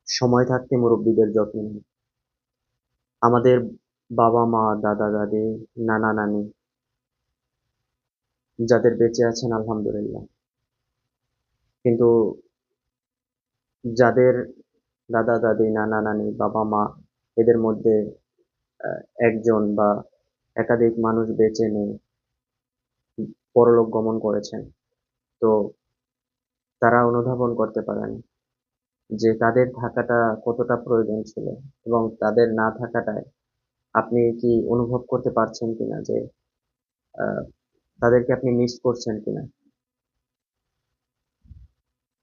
সময় থাকতে মুরব্বীদের যত্ন নিন। আমাদের বাবা মা, দাদা দাদি, নানা নানি যাদের বেঁচে আছেন আলহামদুলিল্লাহ। কিন্তু যাদের দাদা দাদি, নানা নানি, বাবা মা এদের মধ্যে আহ, একজন বা একাধিক মানুষ বেঁচে নেই, পরলোক গমন করেছেন, তো তারা অনুধাবন করতে পারেন যে তাদের থাকাটা কতটা প্রয়োজন ছিল, এবং তাদের না থাকাটায় আপনি কি অনুভব করতে পারছেন কিনা যে আহ, তাদেরকে আপনি মিস করছেন কিনা।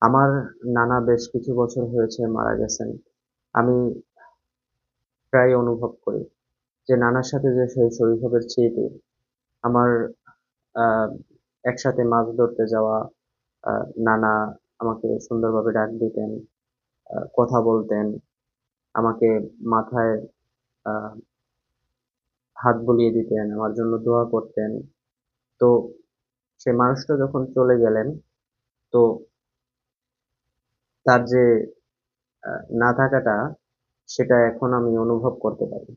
আমার নানা বেশ কিছু বছর হয়েছে মারা গেছেন। আমি প্রায় অনুভব করি যে নানার সাথে যে সেই শৈশবের স্মৃতি, আমার আহ একসাথে মাছ ধরতে যাওয়া, নানা আমাকে সুন্দরভাবে ডাক দিতেন, কথা বলতেন, আমাকে মাথায় আহ হাত বুলিয়ে দিতেন, আমার জন্য দোয়া করতেন। তো সে মানুষটা যখন চলে গেলেন, তো তার যে না থাকাটা, সেটা এখন আমি অনুভব করতে পারি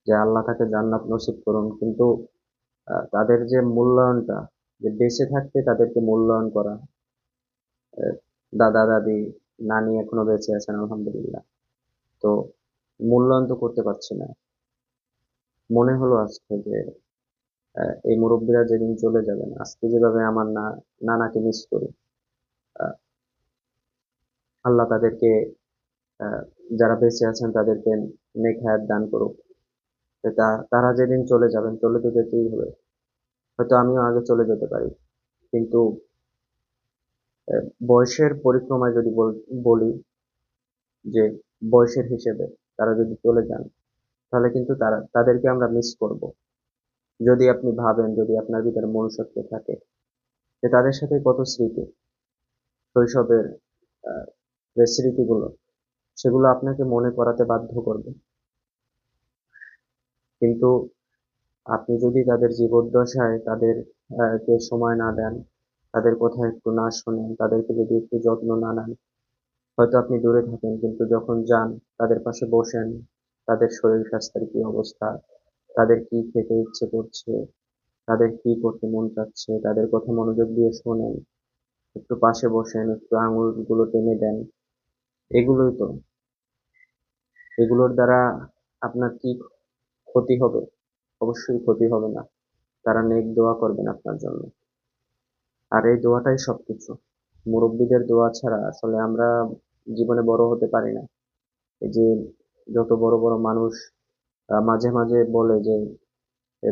যে আল্লাহ তাকে জান্নাত নসিব করুন। কিন্তু তাদের যে মূল্যায়নটা, যে বেঁচে থাকতে তাদেরকে মূল্যায়ন করা, আহ, দাদা দাদি, নানি এখনো বেঁচে আছেন আলহামদুলিল্লাহ, তো মূল্যায়ন তো করতে পারছি না। মনে হলো আজকে যে এই মুরব্বীরা যেদিন চলে যাবেন, আজকে যেভাবে আমার নানাকে মিস করি, আহ, আল্লাহ তাদেরকে, আহ, যারা বেঁচে আছেন তাদেরকে নেক হায়াত দান করুক। তো তারা যেদিন চলে যাবেন, চলে তো যেতেই হবে, হয়তো আমিও আগে চলে যেতে পারি। কিন্তু বয়সের পরিক্রমায় যদি বলি যে বয়সের হিসেবে তারা যদি চলে যান, তাহলে কিন্তু তাদেরকে আমরা মিস করব। যদি আপনি ভাবেন, যদি আপনার ভিতরে মনুষ্যত্ব থাকে, যে তাদের সাথে কত স্মৃতি, শৈশবের আহ, যে স্মৃতিগুলো, সেগুলো আপনাকে মনে করাতে বাধ্য করবে। কিন্তু আপনি যদি তাদের জীবদ্দশায় তাদের কে সময় না দেন, তাদের কথা একটু না শোনেন, তাদেরকে যদি একটু যত্ন না নেন, হয়তো আপনি দূরে থাকেন কিন্তু যখন যান তাদের পাশে বসেন, তাদের শরীর স্বাস্থ্যের কি অবস্থা, তাদের কি খেতে ইচ্ছে করছে, তাদের কি করতে মন চাচ্ছে, তাদের কথা মনোযোগ দিয়ে শোনেন, একটু পাশে বসেন, একটু আঙুলগুলো টেনে দেন, এগুলোই তো। এগুলোর দ্বারা আপনার কি ক্ষতি হবে? অবশ্যই ক্ষতি হবে না। তারা নেক দোয়া করবেন আপনার জন্য, আর এই দোয়াটাই সবকিছু। মুরব্বীদের দোয়া ছাড়া আসলে আমরা জীবনে বড় হতে পারি না। এই যে যত বড় বড় মানুষ মাঝে মাঝে বলে যে এ,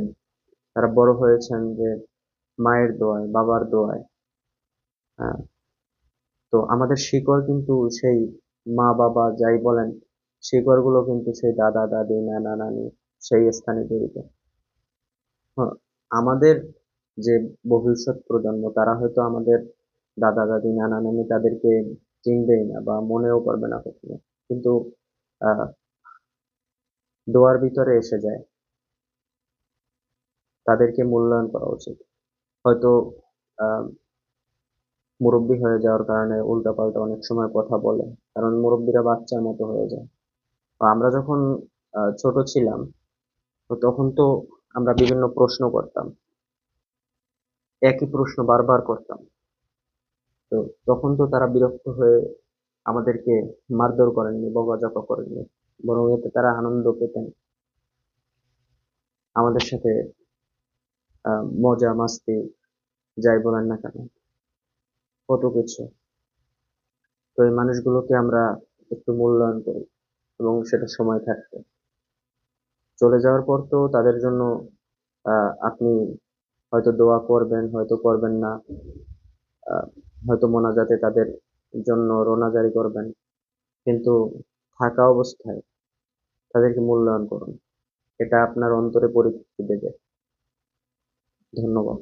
তারা বড় হয়েছেন যে মায়ের দোয়ায়, বাবার দোয়ায়। হ্যাঁ, তো আমাদের শিকড় কিন্তু সেই মা বাবা যাই বলেন, শিকড় গুলো কিন্তু সেই দাদা দাদি, নানা নানি, সেই স্থানে জড়িত। হ্যাঁ, আমাদের যে ভবিষ্যৎ প্রজন্ম, তারা হয়তো আমাদের দাদা দাদি, নানা নানি তাদেরকে চিনবেই না বা মনেও করবে না কখনো। কিন্তু আহ দোয়ার ভিতরে এসে যায়, তাদেরকে মূল্যায়ন করা উচিত। হয়তো আহ মুরব্বি হয়ে যাওয়ার কারণে উল্টাপাল্টা অনেক সময় কথা বলে, কারণ মুরব্বিরা বাচ্চার মতো হয়ে যায়। তো আমরা যখন ছোট ছিলাম, তো তখন তো আমরা বিভিন্ন প্রশ্ন করতাম, একই প্রশ্ন বারবার করতাম। তো তখন তো তারা বিরক্ত হয়ে আমাদেরকে মারধর করেননি, বকাঝকা করেননি, বরং এতে তারা আনন্দ পেতেন। আমাদের সাথে মজা মাস্তি যাই বলেন না কেন, কত কিছু। তো এই মানুষগুলোকে আমরা একটু মূল্যায়ন করি, এবং সেটা সময় থাকতে। চলে যাওয়ার পর তো তাদের জন্য আপনি হয়তো দোয়া করবেন, হয়তো করবেন না, আহ, হয়তো মোনাজাতে তাদের জন্য রোনাজারি করবেন, কিন্তু থাকা অবস্থায় তাদেরকে মূল্যায়ন করুন। এটা আপনার অন্তরে পরিতৃপ্তি দেবে। ধন্যবাদ।